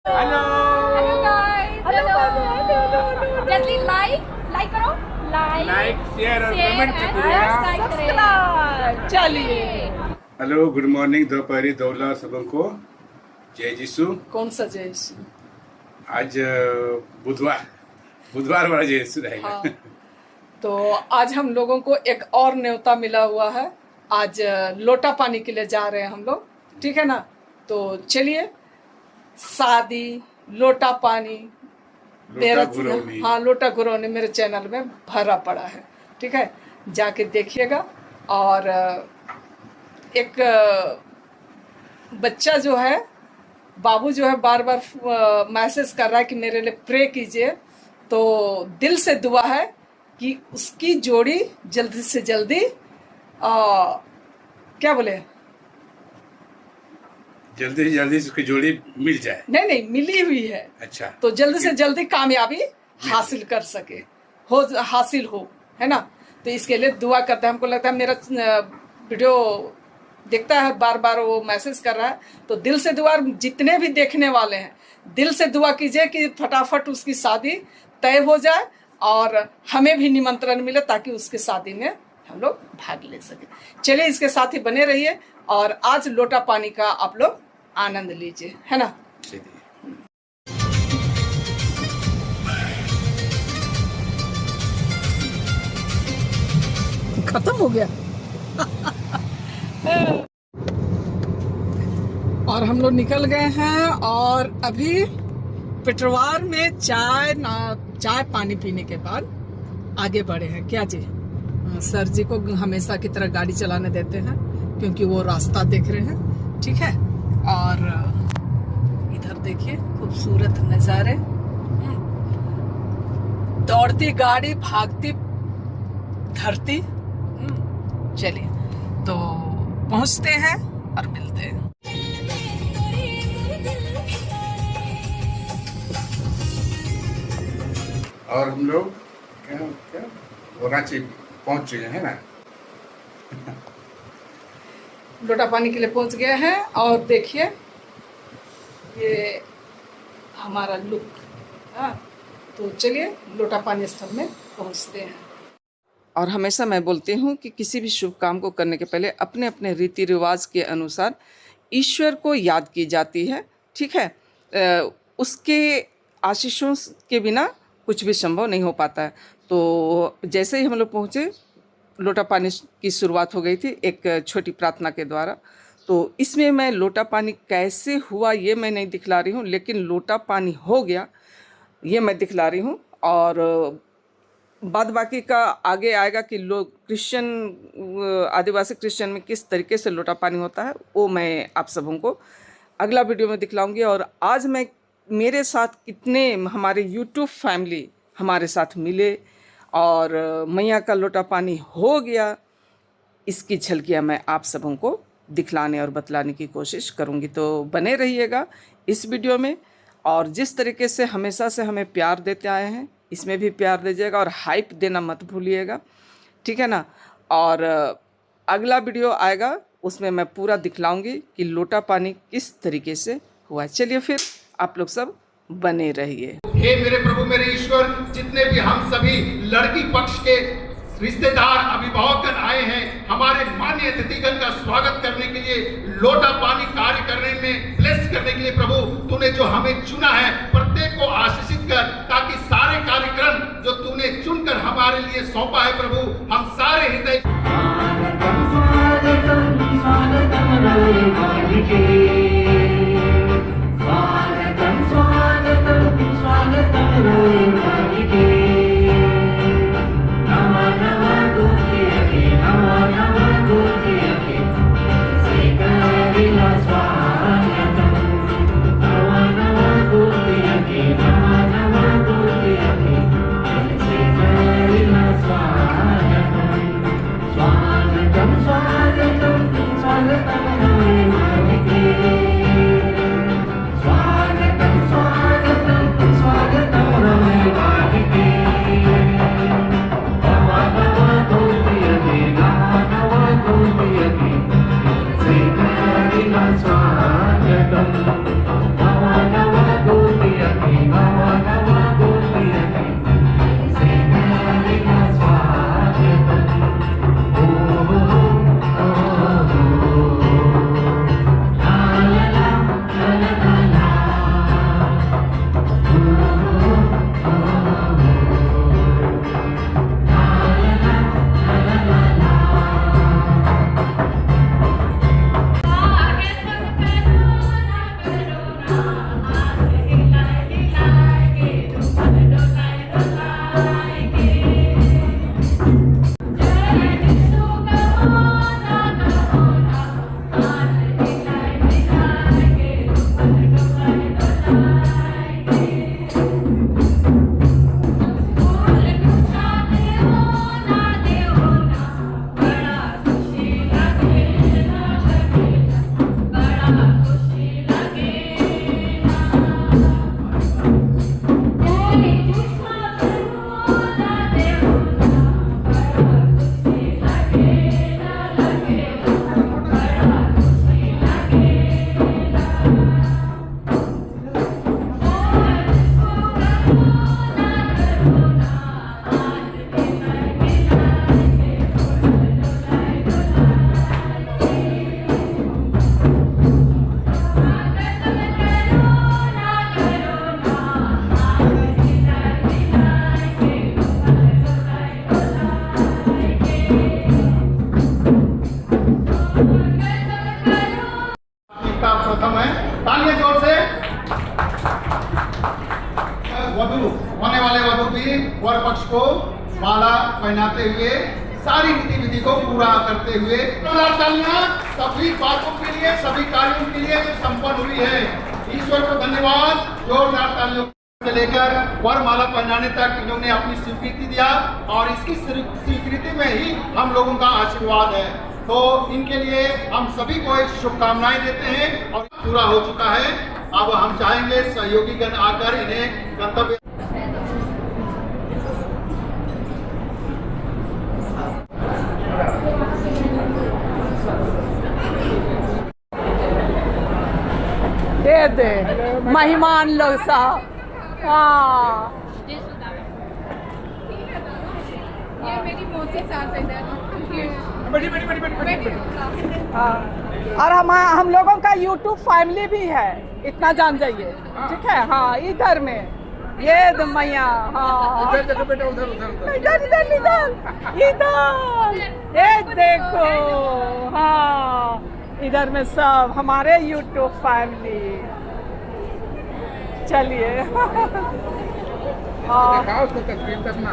Hello hello guys, hello. जल्दी like करो, like share और शेयर कमेंट एंड करिएगा। सब्सक्राइब। चलिए, हेलो गुड मॉर्निंग दोपहरी दौला सबको जय यीशु। कौन सा जय यीशु? आज बुधवार वाला जय यीशु रहेगा। हाँ, तो आज हम लोगों को एक और न्योता मिला हुआ है। आज लोटा पानी के लिए जा रहे हैं हम लोग, ठीक है ना? तो चलिए, शादी लोटा पानी लोटा घुरौनी। हाँ, लोटा घुरौनी मेरे चैनल में भरा पड़ा है, ठीक है? जाके देखिएगा। और एक बच्चा जो है, बाबू जो है, बार बार मैसेज कर रहा है कि मेरे लिए प्रे कीजिए। तो दिल से दुआ है कि उसकी जोड़ी जल्दी से जल्दी क्या बोले, जल्दी से जल्दी उसकी जोड़ी मिल जाए। नहीं मिली हुई है। अच्छा, तो जल्दी से जल्दी कामयाबी हासिल कर सके, हासिल हो, है ना? तो इसके लिए दुआ करते हैं। हमको लगता है मेरा वीडियो देखता है, बार बार वो मैसेज कर रहा है। तो दिल से दुआ, जितने भी देखने वाले हैं, दिल से दुआ कीजिए कि फटाफट उसकी शादी तय हो जाए और हमें भी निमंत्रण मिले, ताकि उसके शादी में हम लोग भाग ले सके। चलिए, इसके साथ ही बने रहिए और आज लोटा पानी का आप लोग आनंद लीजिए, है ना? खत्म हो गया। और हम लोग निकल गए हैं और अभी पेटरवार में चाय पानी पीने के बाद आगे बढ़े हैं। क्या जी, सर जी को हमेशा की तरह गाड़ी चलाने देते हैं, क्योंकि वो रास्ता देख रहे हैं, ठीक है? और इधर देखिए खूबसूरत नज़ारे, दौड़ती गाड़ी, भागती धरती। चलिए, तो पहुंचते हैं और मिलते हैं। और हम लोग क्या रांची पहुंच चुके हैं ना। लोटा पानी के लिए पहुंच गए हैं और देखिए ये हमारा लुक। हाँ, तो चलिए लोटा पानी स्थल में पहुंचते हैं। और हमेशा मैं बोलती हूँ कि किसी भी शुभ काम को करने के पहले अपने अपने रीति रिवाज के अनुसार ईश्वर को याद की जाती है, ठीक है? उसके आशीषों के बिना कुछ भी संभव नहीं हो पाता है। तो जैसे ही हम लोग पहुँचे, लोटा पानी की शुरुआत हो गई थी एक छोटी प्रार्थना के द्वारा। तो इसमें मैं लोटा पानी कैसे हुआ ये मैं नहीं दिखला रही हूँ, लेकिन लोटा पानी हो गया ये मैं दिखला रही हूँ। और बाद बाकी का आगे आएगा कि लोग आदिवासी क्रिश्चियन में किस तरीके से लोटा पानी होता है, वो मैं आप सबों को अगला वीडियो में दिखलाऊंगी। और आज मैं मेरे साथ कितने हमारे यूट्यूब फैमिली हमारे साथ मिले और मैया का लोटा पानी हो गया, इसकी झलकियाँ मैं आप सबों को दिखलाने और बतलाने की कोशिश करूँगी। तो बने रहिएगा इस वीडियो में। और जिस तरीके से हमेशा से हमें प्यार देते आए हैं, इसमें भी प्यार दीजिएगा और हाइप देना मत भूलिएगा, ठीक है ना? और अगला वीडियो आएगा, उसमें मैं पूरा दिखलाऊंगी कि लोटा पानी किस तरीके से हुआ। चलिए फिर आप लोग सब बने रहिए। हे मेरे प्रभु मेरे ईश्वर, जितने भी हम सभी लड़की पक्ष के रिश्तेदार अभिभावकगण आए हैं हमारे माननीय अतिथिगण का स्वागत करने के लिए, लोटा पानी कार्य करने में ब्लेस करने के लिए, प्रभु तूने जो हमें चुना है, प्रत्येक को आशीषित कर, ताकि सारे कार्यक्रम जो तूने चुनकर हमारे लिए सौंपा है, प्रभु हम सारे हृदय स्वागतम स्वागतम स्वागतम वाले वधु भी वर पक्ष को माला पहनाते हुए सारी नीति विधि को पूरा करते हुए तालियां सभी बातों के लिए, सभी कार्यों के लिए जो संपन्न हुई है। ईश्वर को धन्यवाद। जोरदार तालियों से लेकर वर माला पहनाने तक इन्होंने अपनी स्वीकृति दिया और इसकी स्वीकृति में ही हम लोगों का आशीर्वाद है। तो इनके लिए हम सभी को एक शुभकामनाएं देते हैं और पूरा हो चुका है। अब हम चाहेंगे सहयोगी गण आकर इन्हें गंतव्य दे मेहमान लोग साहब। हाँ ये मेरी मौसी सास है। हाँ, और हम लोगों का YouTube फैमिली भी है, इतना जान जाइए। ठीक है। हाँ, इधर में ये मैया। हाँ, बेटा उधर उधर इधर इधर इधर इधर ये देखो। हाँ, इधर में सब हमारे YouTube फैमिली। चलिए। दिखाओ उसको तस्वीर करना।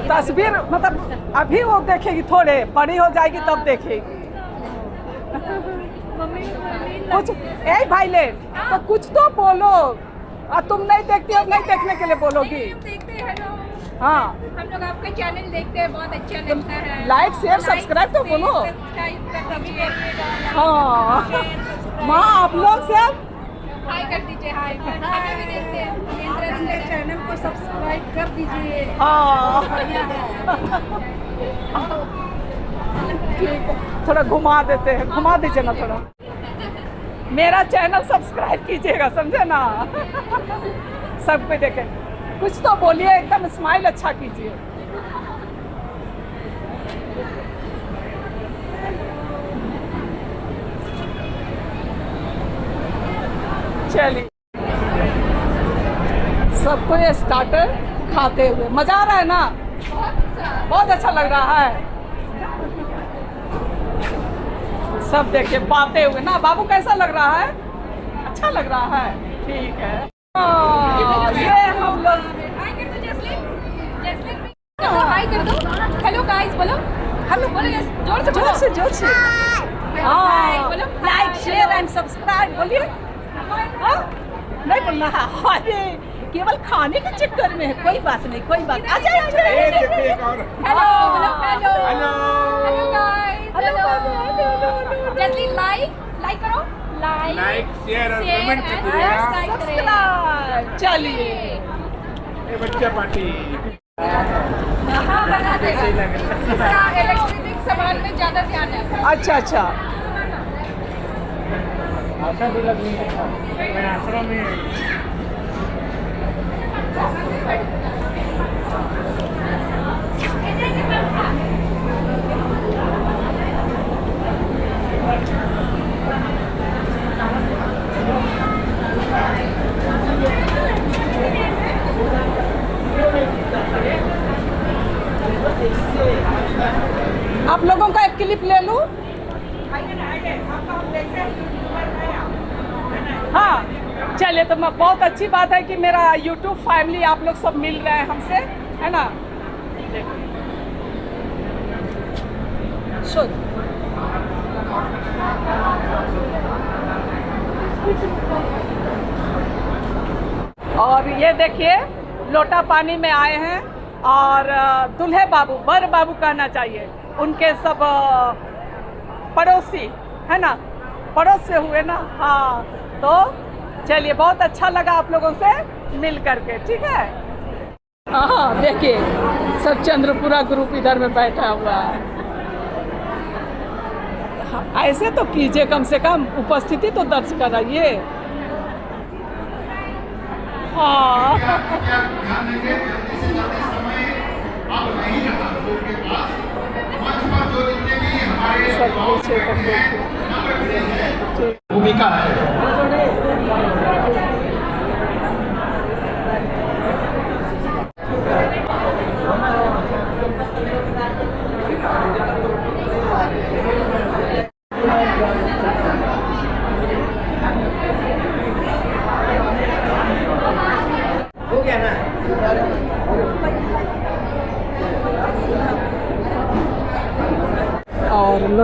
तस्वीर मतलब अभी वो देखेगी, थोड़े बड़ी हो जाएगी तब देखेगी। कुछ ए भाई ले तो कुछ तो बोलो। और तुम नहीं देखती हो, नहीं देखने के लिए बोलोगी। देखते हैं लोग। हाँ, हम लोग आपका चैनल देखते हैं, बहुत अच्छा लगता है। लाइक शेयर सब्सक्राइब तो बोलो। हाँ माँ, आप लोग सब हाय कर दीजिए। हाय हमें भी देखते हैं। इंटरेस्टेड चैनल को सब्सक्राइब कर दीजिए। हाँ ठीक है, थोड़ा घुमा देते हैं, घुमा दीजिए ना थोड़ा। मेरा चैनल सब्सक्राइब कीजिएगा, समझे ना। सब कोई देखे। कुछ तो बोलिए, एकदम स्माइल अच्छा कीजिए। चलिए, सबको ये स्टार्टर खाते हुए मजा आ रहा है ना। बहुत अच्छा लग रहा है। सब देखिए बातें हुए ना। बाबू कैसा लग रहा है? अच्छा लग रहा है। ठीक है। ये हम लोग हाय कर दो जैस्मिन। जैस्मिन कर दो, हाय कर दो। हेलो गाइस बोलो। हेलो बोलो, जोर से बोलो। जोर से हाय बोलो। लाइक शेयर एंड सब्सक्राइब बोलिए। हाँ? नहीं बोलना है। अरे केवल खाने के चक्कर में है। कोई बात नहीं, कोई बात। आ जाए हेलो बोलो। Hello hello. Hello guys. Hello Jasmine, like करो। लाइक शेयर और कमेंट and कीजिएगा। सब्सक्राइब। चलिए, ये बच्चा पार्टी। हाँ बना देगा। इसका इलेक्ट्रॉनिक सामान में ज्यादा ध्यान है। अच्छा अच्छा। आशा भी लगी है आश्रम में। आप लोगों का एक क्लिप ले लूं। हाँ चलिए, तो मैं बहुत अच्छी बात है कि मेरा YouTube फैमिली आप लोग सब मिल रहे हैं हमसे, है ना। शुद्ध और ये देखिए लोटा पानी में आए हैं और दूल्हे बाबू, बर बाबू कहना चाहिए, उनके सब पड़ोसी है ना, पड़ोस से हुए ना। हाँ तो चलिए, बहुत अच्छा लगा आप लोगों से मिल करके। ठीक है। हाँ देखिए सब चंद्रपुरा ग्रुप इधर में बैठा हुआ है। हाँ, ऐसे तो कीजिए, कम से कम उपस्थिति तो दर्ज कराइए। हाँ ध्यान देंगे जल्दी से जल्दी समय अब नहीं रहा लोगों के पास। मंच पर जो जितने भी हमारे भूमिका है। हो गया ना।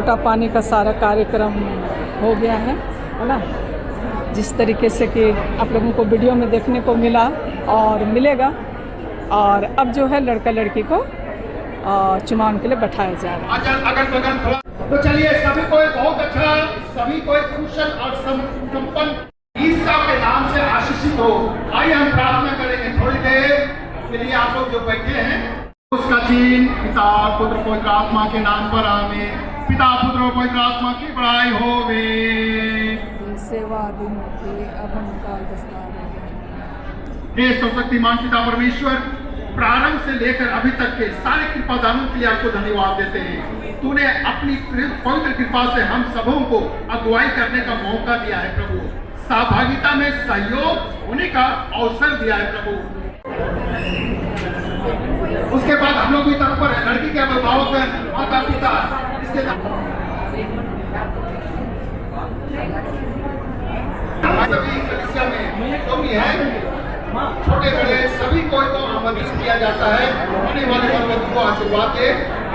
लोटा पानी का सारा कार्यक्रम हो गया है ना, जिस तरीके से कि आप लोगों को वीडियो में देखने को मिला और मिलेगा। और अब जो है लड़का लड़की को चुमावन के लिए बैठाया जा रहा है। अगल बगल थोड़ा तो चलिए, सभी को एक बहुत अच्छा, सभी को एक कुशल और संपन्न ईसा के नाम से आशीषित हो। आइए हम प्रार्थना करेंगे थोड़ी देर के लिए। आप लोग जो बैठे हैं उसका चिन्ह पिता पुत्र पवित्र आत्मा के नाम पर आमीन। पिता पुत्र और पवित्र आत्मा की बड़ाई होवे। सेवा दिन की अब हम काल दस्तार हे सर्वशक्तिमान पिता परमेश्वर, प्रारंभ से लेकर अभी तक के सारे कृपा दानों के लिए आपको धन्यवाद देते हैं। तूने अपनी पवित्र कृपा से हम सबों को अगुवाई करने का मौका दिया है प्रभु, सहभागिता में सहयोग होने का अवसर दिया है प्रभु। उसके बाद हम लोग की तरफ पर लड़की के अभिभावक, माता पिता, इसके सभी कलिसिया में जो भी है छोटे बड़े सभी को आमंत्रित किया जाता है। आने वाले वरवधु को आशीर्वाद दे,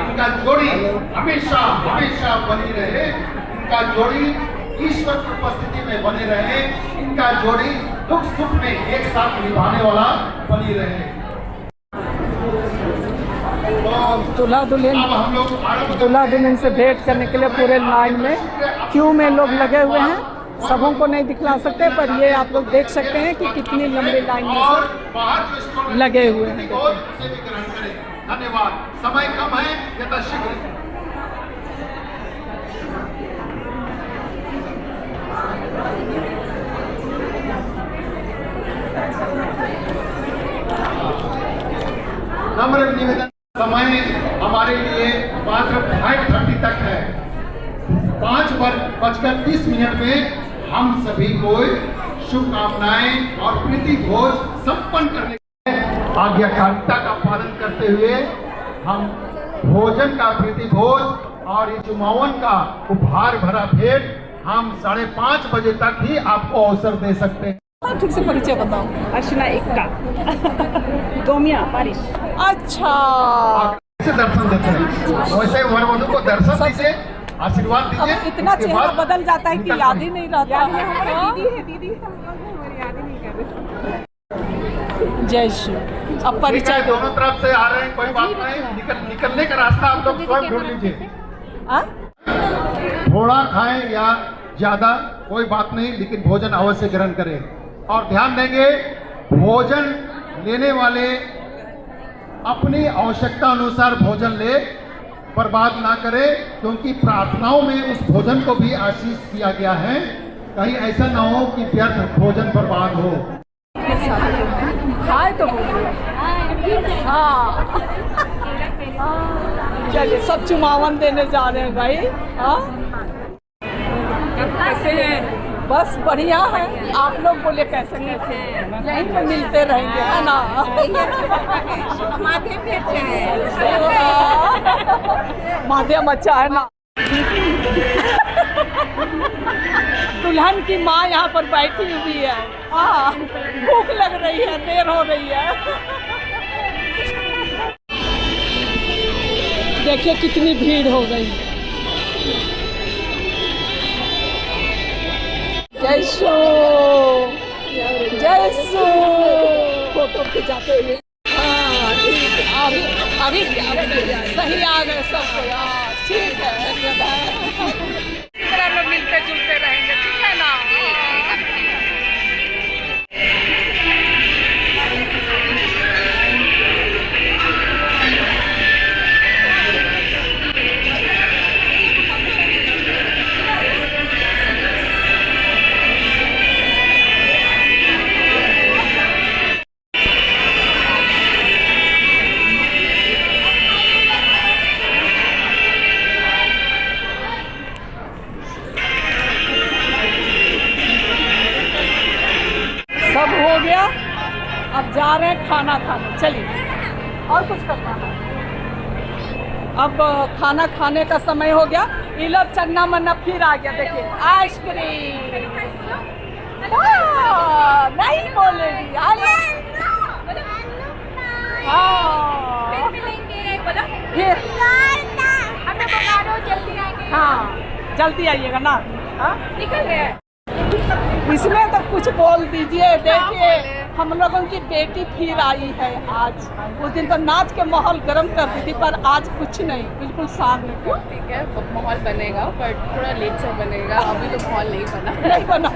इनका जोड़ी हमेशा हमेशा बनी रहे, इनका जोड़ी ईश्वर की उपस्थिति में बने रहे, इनका जोड़ी दुख सुख में एक साथ निभाने वाला बनी रहे। दूल्हा दुल्हन से भेंट करने के लिए पूरे लाइन में क्यू में लोग लगे हुए हैं। सबों को नहीं दिखला सकते, पर ये आप लोग देख सकते हैं कि कितनी लंबी लाइन में से लगे हुए हैं। धन्यवाद। समय कम है, यथाशीघ्र। नम्र निवेदन, समय हमारे लिए मात्र 5:30 तक है। 5:30 में हम सभी को शुभकामनाएं और प्रीति भोज संपन्न करने के आज्ञाकारिता का पालन करते हुए हम भोजन का प्रीति भोज और चुमावन का उपहार भरा भेंट हम 5:30 बजे तक ही आपको अवसर दे सकते हैं। ठीक से परिचय बताओ। अर्चना एक्का, दोमिया बारिश। अच्छा, कैसे दर्शन देते हैं वैसे वरवधु को दर्शन दीजिए, आशीर्वाद दीजिए। अब इतना चेहरा बदल जाता है कि याद ही नहीं रहता है। दीदी हमारी याद ही नहीं कर रहे। जय श्री। अब परिचय दो। दोनों तरफ से आ रहे हैं, कोई बात नहीं, निकलने का रास्ता आप लोग स्वयं ढूंढ लीजिए। थोड़ा खाएं या ज्यादा कोई बात नहीं, लेकिन भोजन अवश्य ग्रहण करें। और ध्यान देंगे, भोजन लेने वाले अपनी आवश्यकता अनुसार भोजन ले, बर्बाद ना करे, क्योंकि प्रार्थनाओं में उस भोजन को भी आशीष दिया गया है। कहीं ऐसा ना हो कि व्यर्थ भोजन बर्बाद हो। खाए तो हाँ, चलिए सब चुमावन देने जा रहे हैं भाई। हाँ, कैसे हैं? बस बढ़िया है। आप लोग बोले कैसे कैसे? यहीं पे मिलते रहेंगे, है ना? माध्यम अच्छा है ना। दुल्हन की माँ यहाँ पर बैठी हुई है। हाँ, भूख लग रही है, देर हो रही है। देखिए कितनी भीड़ हो गई। जय सो, जय सो। फोटो खिंचाते हुए। हाँ ठीक है, अभी सही आ गए सबको यार। ठीक है, इस तरह लोग मिलते जुलते रहेंगे, ठीक है ना? सब हो गया, अब जा रहे हैं खाना खाने। चलिए, और कुछ करना है? अब खाना खाने का समय हो गया। ये लोग चन्ना मन्ना फिर आ गया। देखिए आइसक्रीम। नहीं बोलेगी। हाँ, फिर जल्दी आएंगे। हाँ जल्दी आइएगा ना। हाँ निकल रहे हैं। इसमें तो कुछ बोल दीजिए। देखिए बोले? हम लोगों की बेटी फिर आई है आज। उस दिन तो नाच के माहौल गर्म कर दी थी, पर आज कुछ नहीं, बिल्कुल शांत। ठीक है, माहौल बनेगा पर थोड़ा लेट से बनेगा, अभी तो माहौल नहीं बना। नहीं बना।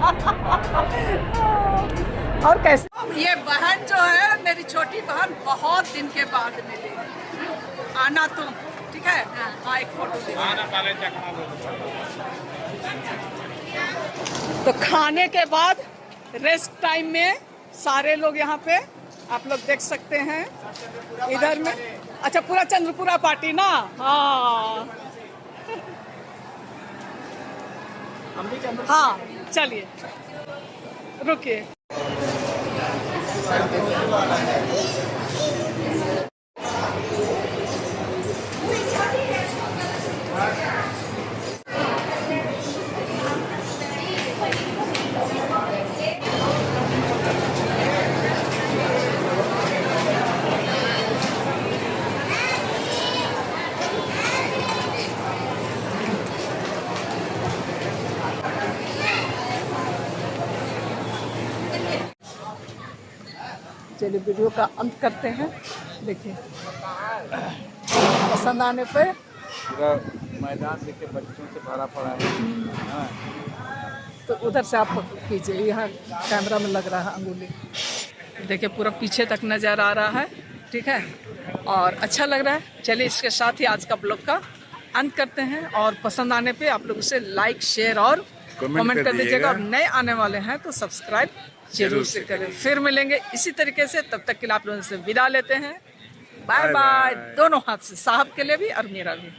और कैसे ये बहन जो है मेरी छोटी बहन बहुत दिन के बाद मिली। आना तुम ठीक है। हाँ एक फोटो ले। तो खाने के बाद रेस्ट टाइम में सारे लोग यहाँ पे आप लोग देख सकते हैं इधर में। अच्छा पूरा चंद्रपुरा पार्टी ना। हाँ हाँ चलिए रुकिए। चलिए वीडियो का अंत करते हैं। देखिए पसंद आने पे पूरा मैदान देखिए बच्चों से भरा पड़ा है। हाँ। तो उधर से आप कीजिए, यहाँ कैमरा में लग रहा है अंगुली। देखिए पूरा पीछे तक नज़र आ रहा है। ठीक है और अच्छा लग रहा है। चलिए इसके साथ ही आज का ब्लॉग का अंत करते हैं। और पसंद आने पे आप लोग उसे लाइक शेयर और कमेंट कर दीजिएगा। और नए आने वाले हैं तो सब्सक्राइब जरूर से करें। फिर मिलेंगे इसी तरीके से, तब तक के लिए आप लोगों से विदा लेते हैं। Bye bye. दोनों हाथ से, साहब के लिए भी और मेरा भी।